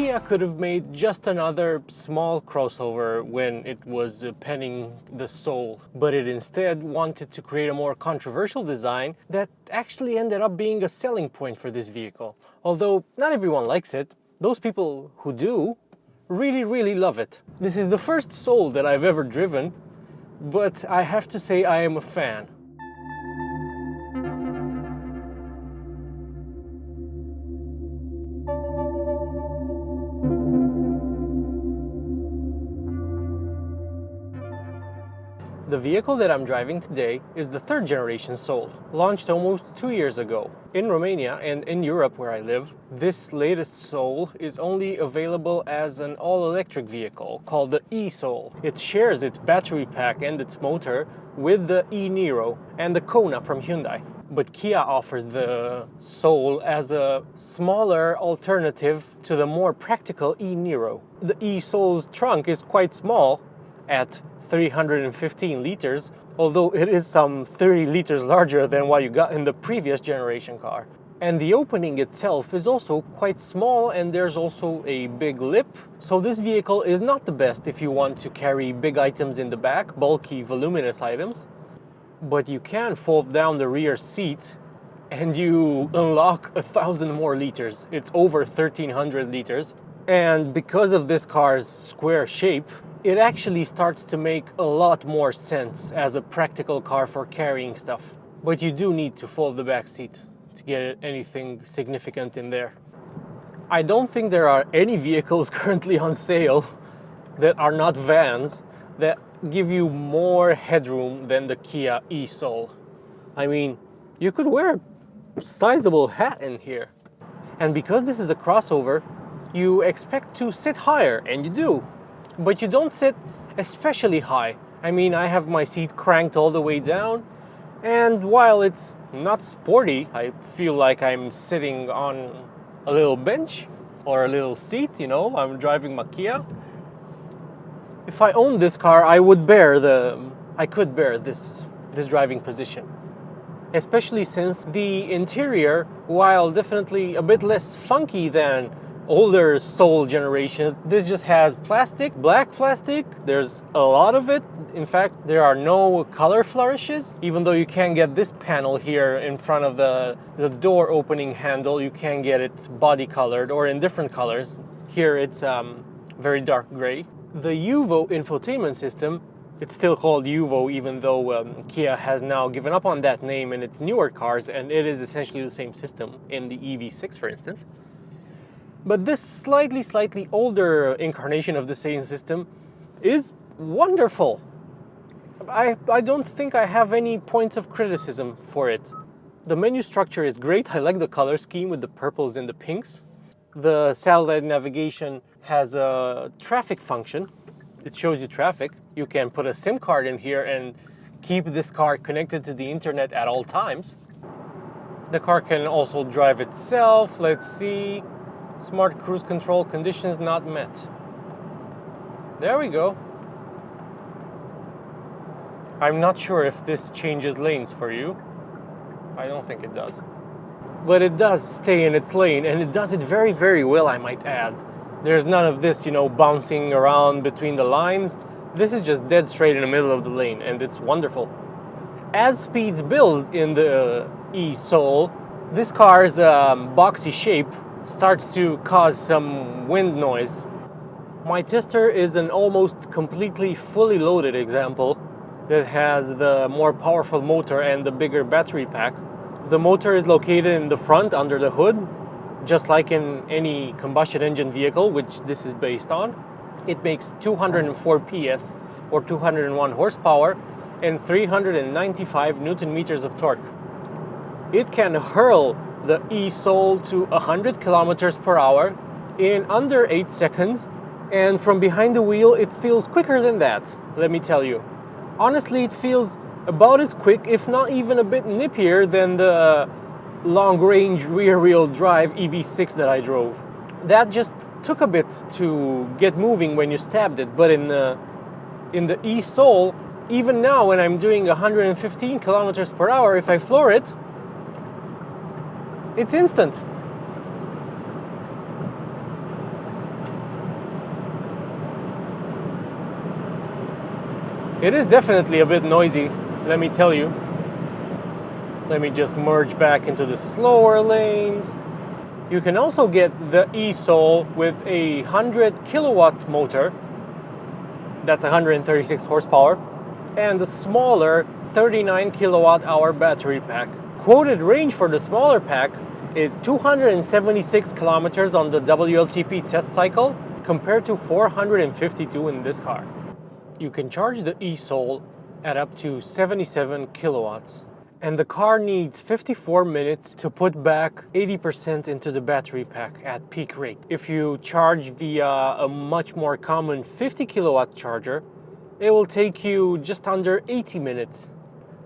Kia could have made just another small crossover when it was penning the Soul, but it instead wanted to create a more controversial design that actually ended up being a selling point for this vehicle. Although not everyone likes it, those people who do really love it. This is the first Soul that I've ever driven, but I have to say I am a fan. The vehicle that I'm driving today is the third generation Soul, launched almost 2 years ago. In Romania and in Europe where I live, this latest Soul is only available as an all-electric vehicle called the e-Soul. It shares its battery pack and its motor with the e-Niro and the Kona from Hyundai. But Kia offers the Soul as a smaller alternative to the more practical e-Niro. The e-Soul's trunk is quite small at 315 liters, although it is some 30 liters larger than what you got in the previous generation car. And the opening itself is also quite small, and there's also a big lip. So this vehicle is not the best if you want to carry big items in the back, bulky, voluminous items. But you can fold down the rear seat and you unlock 1,000 more liters. It's over 1,300 liters. And because of this car's square shape, it actually starts to make a lot more sense as a practical car for carrying stuff. But you do need to fold the back seat to get anything significant in there. I don't think there are any vehicles currently on sale that are not vans that give you more headroom than the Kia e-Soul. I mean, you could wear a sizable hat in here. And because this is a crossover, you expect to sit higher, and you do. But you don't sit especially high. I mean, I have my seat cranked all the way down, and while it's not sporty, I feel like I'm sitting on a little bench or a little seat, you know, I'm driving my Kia. If I owned this car, I could bear this driving position. Especially since the interior, while definitely a bit less funky than older Soul generations, this just has plastic, black plastic. There's a lot of it. In fact, there are no color flourishes. Even though you can get this panel here in front of the door opening handle, you can get it body colored or in different colors. Here it's very dark gray. The UVO infotainment system, it's still called UVO even though Kia has now given up on that name in its newer cars, and it is essentially the same system in the EV6 for instance. But this slightly older incarnation of the same system is wonderful. I don't think I have any points of criticism for it. The menu structure is great. I like the color scheme with the purples and the pinks. The satellite navigation has a traffic function. It shows you traffic. You can put a SIM card in here and keep this car connected to the internet at all times. The car can also drive itself. Let's see. Smart cruise control conditions not met. There we go. I'm not sure if this changes lanes for you. I don't think it does. But it does stay in its lane, and it does it very well, I might add. There's none of this, you know, bouncing around between the lines. This is just dead straight in the middle of the lane, and it's wonderful. As speeds build in the e-Soul, this car's boxy shape starts to cause some wind noise. My tester is an almost completely fully loaded example that has the more powerful motor and the bigger battery pack. The motor is located in the front under the hood, just like in any combustion engine vehicle, which this is based on. It makes 204 PS or 201 horsepower and 395 Newton meters of torque. It can hurl the e-Soul to 100 kilometers per hour in under 8 seconds, and from behind the wheel it feels quicker than that, let me tell you. Honestly, it feels about as quick, if not even a bit nippier than the long-range rear-wheel drive EV6 that I drove. That just took a bit to get moving when you stabbed it, but in the e-Soul, even now when I'm doing 115 kilometers per hour, if I floor it, it's instant. It is definitely a bit noisy, let me tell you. Let me just merge back into the slower lanes. You can also get the e-Soul with a 100 kilowatt motor. That's 136 horsepower. And the smaller 39 kilowatt hour battery pack. Quoted range for the smaller pack is 276 kilometers on the WLTP test cycle compared to 452 in this car. You can charge the e-Soul at up to 77 kilowatts. And the car needs 54 minutes to put back 80% into the battery pack at peak rate. If you charge via a much more common 50 kilowatt charger, it will take you just under 80 minutes.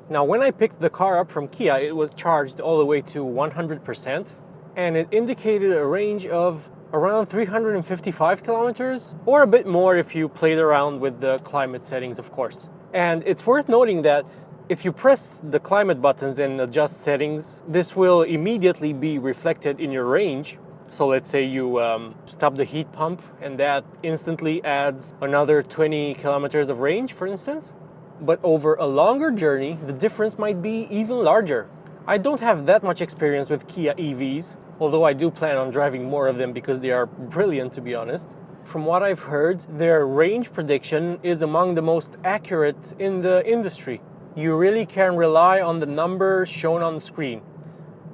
Now, when I picked the car up from Kia, it was charged all the way to 100%, and it indicated a range of around 355 kilometers, or a bit more if you played around with the climate settings, of course. And it's worth noting that if you press the climate buttons and adjust settings, this will immediately be reflected in your range. So let's say you stop the heat pump and that instantly adds another 20 kilometers of range, for instance. But over a longer journey, the difference might be even larger. I don't have that much experience with Kia EVs, although I do plan on driving more of them because they are brilliant, to be honest. From what I've heard, their range prediction is among the most accurate in the industry. You really can rely on the number shown on the screen,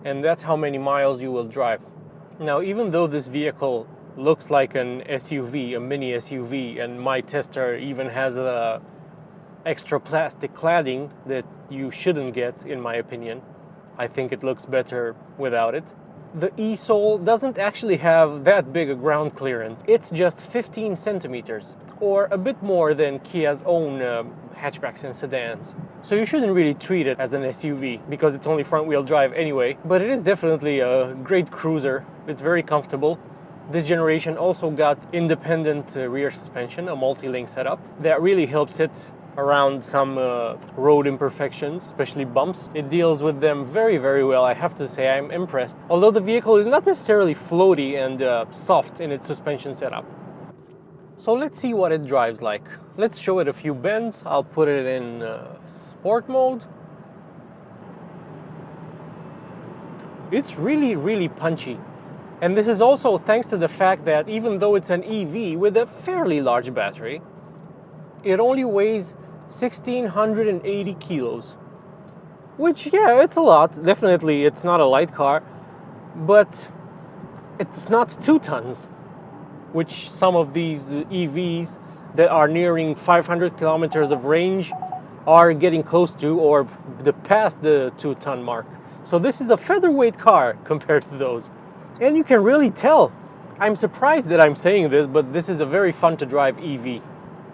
and that's how many miles you will drive. Now, even though this vehicle looks like an SUV, a mini SUV, and my tester even has a extra plastic cladding that you shouldn't get, in my opinion. I think it looks better without it. The e-Soul doesn't actually have that big a ground clearance. It's just 15 centimeters, or a bit more than Kia's own hatchbacks and sedans. So you shouldn't really treat it as an SUV because it's only front-wheel drive anyway, but it is definitely a great cruiser. It's very comfortable. This generation also got independent rear suspension, a multi-link setup that really helps it around some road imperfections, especially bumps. It deals with them very, very well. I have to say I'm impressed. Although the vehicle is not necessarily floaty and soft in its suspension setup. So let's see what it drives like. Let's show it a few bends. I'll put it in sport mode. It's really, really punchy. And this is also thanks to the fact that even though it's an EV with a fairly large battery, it only weighs 1,680 kilos. Which, yeah, it's a lot. Definitely, it's not a light car. But it's not 2 tons, which some of these EVs that are nearing 500 kilometers of range are getting close to, or past the 2-ton mark. So this is a featherweight car compared to those. And you can really tell. I'm surprised that I'm saying this, but this is a very fun to drive EV.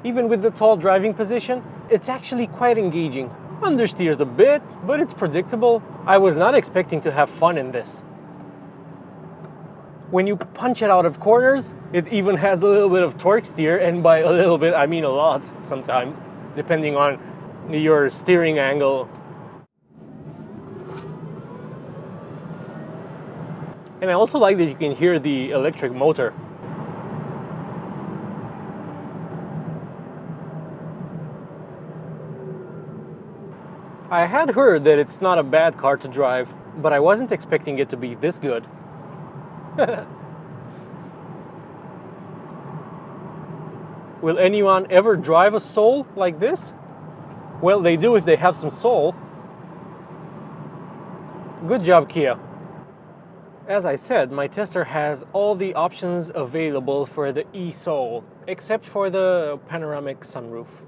Even with the tall driving position, it's actually quite engaging. Understeers a bit, but it's predictable. I was not expecting to have fun in this. When you punch it out of corners, it even has a little bit of torque steer, and by a little bit, I mean a lot sometimes, depending on your steering angle. And I also like that you can hear the electric motor. I had heard that it's not a bad car to drive, but I wasn't expecting it to be this good. Will anyone ever drive a Soul like this? Well, they do if they have some soul. Good job, Kia. As I said, my tester has all the options available for the e-Soul, except for the panoramic sunroof.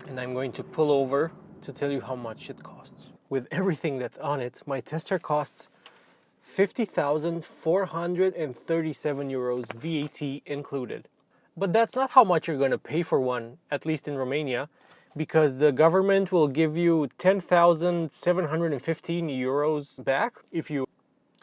And I'm going to pull over to tell you how much it costs. With everything that's on it, my tester costs 50,437 euros, VAT included. But that's not how much you're going to pay for one, at least in Romania, because the government will give you 10,715 euros back if you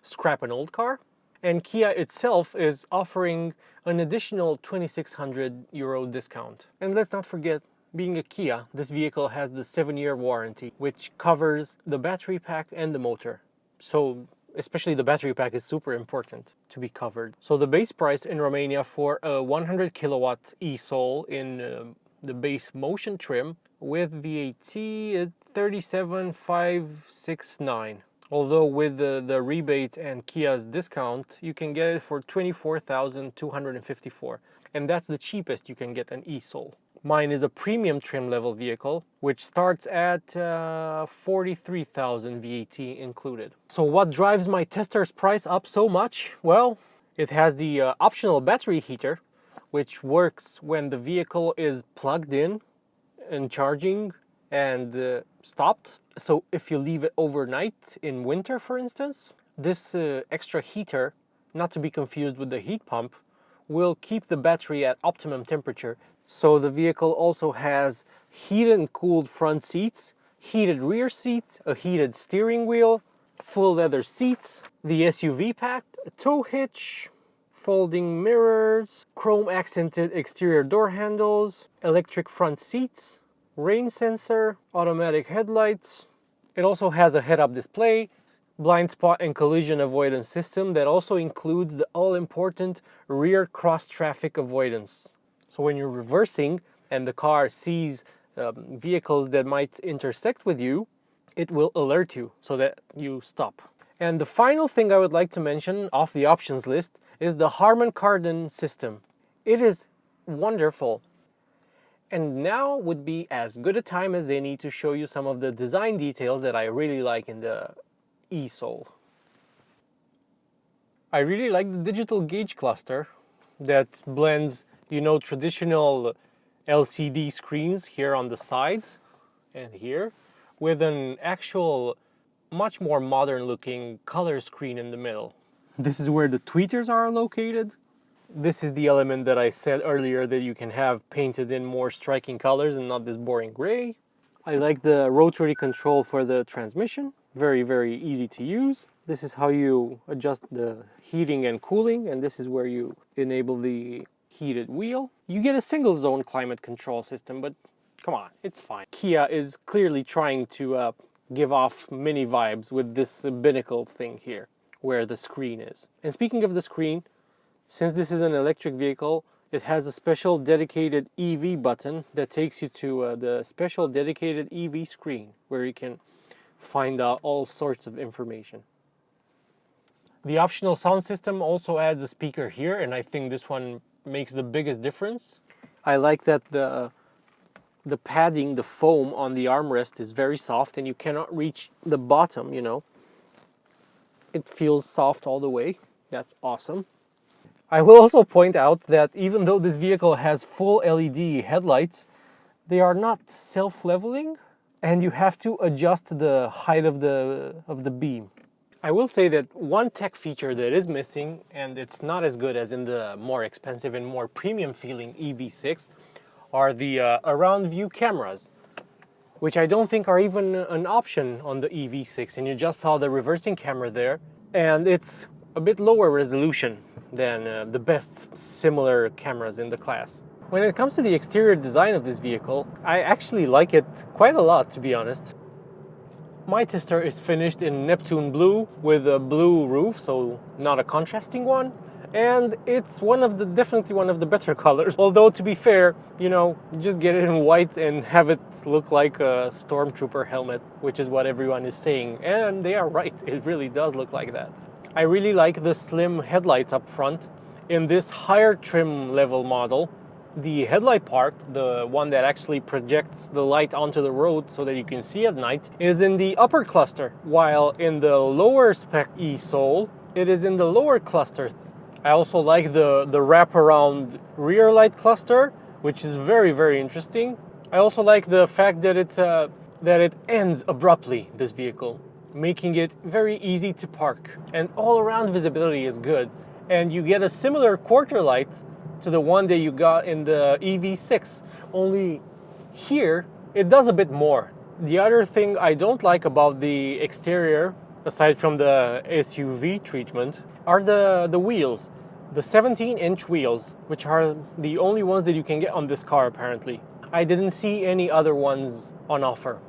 scrap an old car. And Kia itself is offering an additional 2,600 euro discount. And let's not forget, being a Kia, this vehicle has the 7-year warranty, which covers the battery pack and the motor. So especially the battery pack is super important to be covered. So the base price in Romania for a 100 kilowatt e-Soul in the base motion trim with VAT is 37,569. Although with the rebate and Kia's discount, you can get it for 24,254. And that's the cheapest you can get an e-Soul. Mine is a premium trim level vehicle, which starts at 43,000 VAT included. So what drives my tester's price up so much? Well, it has the optional battery heater, which works when the vehicle is plugged in and charging and stopped. So if you leave it overnight in winter, for instance, this extra heater, not to be confused with the heat pump, will keep the battery at optimum temperature. So the vehicle also has heated and cooled front seats, heated rear seats, a heated steering wheel, full leather seats, the SUV pack, a tow hitch, folding mirrors, chrome accented exterior door handles, electric front seats, rain sensor, automatic headlights. It also has a head-up display, blind spot and collision avoidance system that also includes the all-important rear cross-traffic avoidance. So when you're reversing and the car sees vehicles that might intersect with you, it will alert you so that you stop. And the final thing I would like to mention off the options list is the Harman Kardon system. It is wonderful. And now would be as good a time as any to show you some of the design details that I really like in the e-Soul. I really like the digital gauge cluster that blends, you know, traditional LCD screens here on the sides and here with an actual much more modern looking color screen in the middle. This is where the tweeters are located. This is the element that I said earlier that you can have painted in more striking colors and not this boring gray. I like the rotary control for the transmission. Very, very easy to use. This is how you adjust the heating and cooling, and this is where you enable the heated wheel. You get a single zone climate control system, but come on, it's fine. Kia is clearly trying to give off mini vibes with this binnacle thing here, where the screen is. And speaking of the screen, since this is an electric vehicle, it has a special dedicated EV button that takes you to the special dedicated EV screen where you can find out all sorts of information. The optional sound system also adds a speaker here, and I think this one makes the biggest difference. I like that the padding, the foam on the armrest is very soft and you cannot reach the bottom, you know. It feels soft all the way. That's awesome. I will also point out that even though this vehicle has full LED headlights, they are not self-leveling and you have to adjust the height of the beam. I will say that one tech feature that is missing, and it's not as good as in the more expensive and more premium feeling EV6, are the around view cameras, which I don't think are even an option on the EV6. And you just saw the reversing camera there, and it's a bit lower resolution than the best similar cameras in the class. When it comes to the exterior design of this vehicle, I actually like it quite a lot, to be honest. My tester is finished in Neptune blue with a blue roof, so not a contrasting one. And it's definitely one of the better colors. Although, to be fair, you know, just get it in white and have it look like a stormtrooper helmet, which is what everyone is saying. And they are right, it really does look like that. I really like the slim headlights up front. In this higher trim level model, the headlight part, the one that actually projects the light onto the road so that you can see at night, is in the upper cluster, while in the lower spec e-Soul, it is in the lower cluster. I also like the wraparound rear light cluster, which is very, very interesting. I also like the fact that it ends abruptly, this vehicle, making it very easy to park. And all-around visibility is good. And you get a similar quarter light to the one that you got in the EV6, only here it does a bit more. The other thing I don't like about the exterior, aside from the SUV treatment, are the wheels. The 17-inch wheels, which are the only ones that you can get on this car apparently. I didn't see any other ones on offer,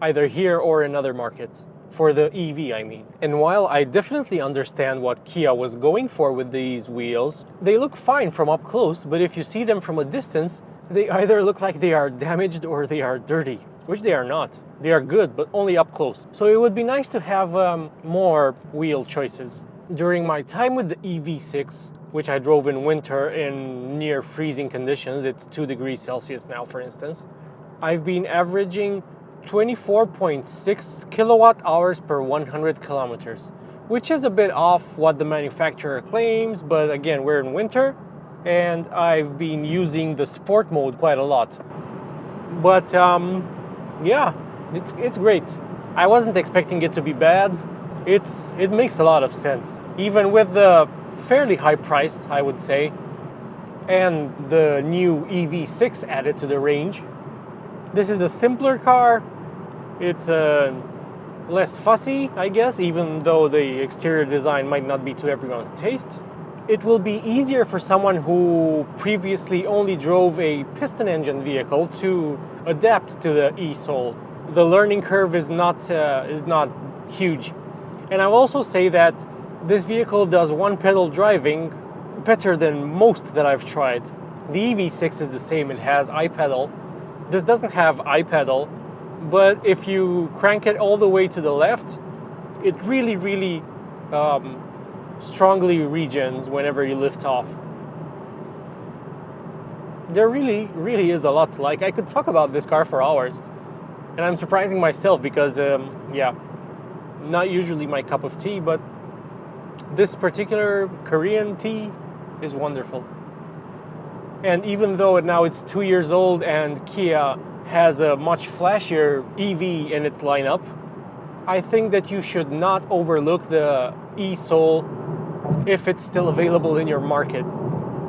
either here or in other markets. For the EV, I mean. And while I definitely understand what Kia was going for with these wheels, they look fine from up close, but if you see them from a distance, They either look like they are damaged or they are dirty, which they are not. They are good, but only up close. So it would be nice to have more wheel choices. During my time with the EV6, which I drove in winter in near freezing conditions, it's 2 degrees Celsius now, for instance, I've been averaging 24.6 kilowatt hours per 100 kilometers, which is a bit off what the manufacturer claims, but again, we're in winter, and I've been using the sport mode quite a lot. But yeah, it's great. I wasn't expecting it to be bad. It makes a lot of sense. Even with the fairly high price, I would say, and the new EV6 added to the range. This is a simpler car. It's less fussy, I guess, even though the exterior design might not be to everyone's taste. It will be easier for someone who previously only drove a piston engine vehicle to adapt to the e-Soul. The learning curve is not huge. And I'll also say that this vehicle does one-pedal driving better than most that I've tried. The EV6 is the same, it has iPedal. This doesn't have iPedal, but if you crank it all the way to the left, it really strongly regens whenever you lift off. There really is a lot to like. I could talk about this car for hours, and I'm surprising myself because, yeah, not usually my cup of tea, but this particular Korean tea is wonderful. And even though now it's 2 years old and Kia has a much flashier EV in its lineup, I think that you should not overlook the e-Soul if it's still available in your market.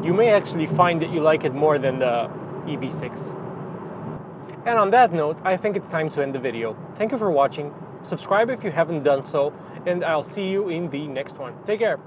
You may actually find that you like it more than the EV6. And on that note, I think it's time to end the video. Thank you for watching. Subscribe if you haven't done so, and I'll see you in the next one. Take care.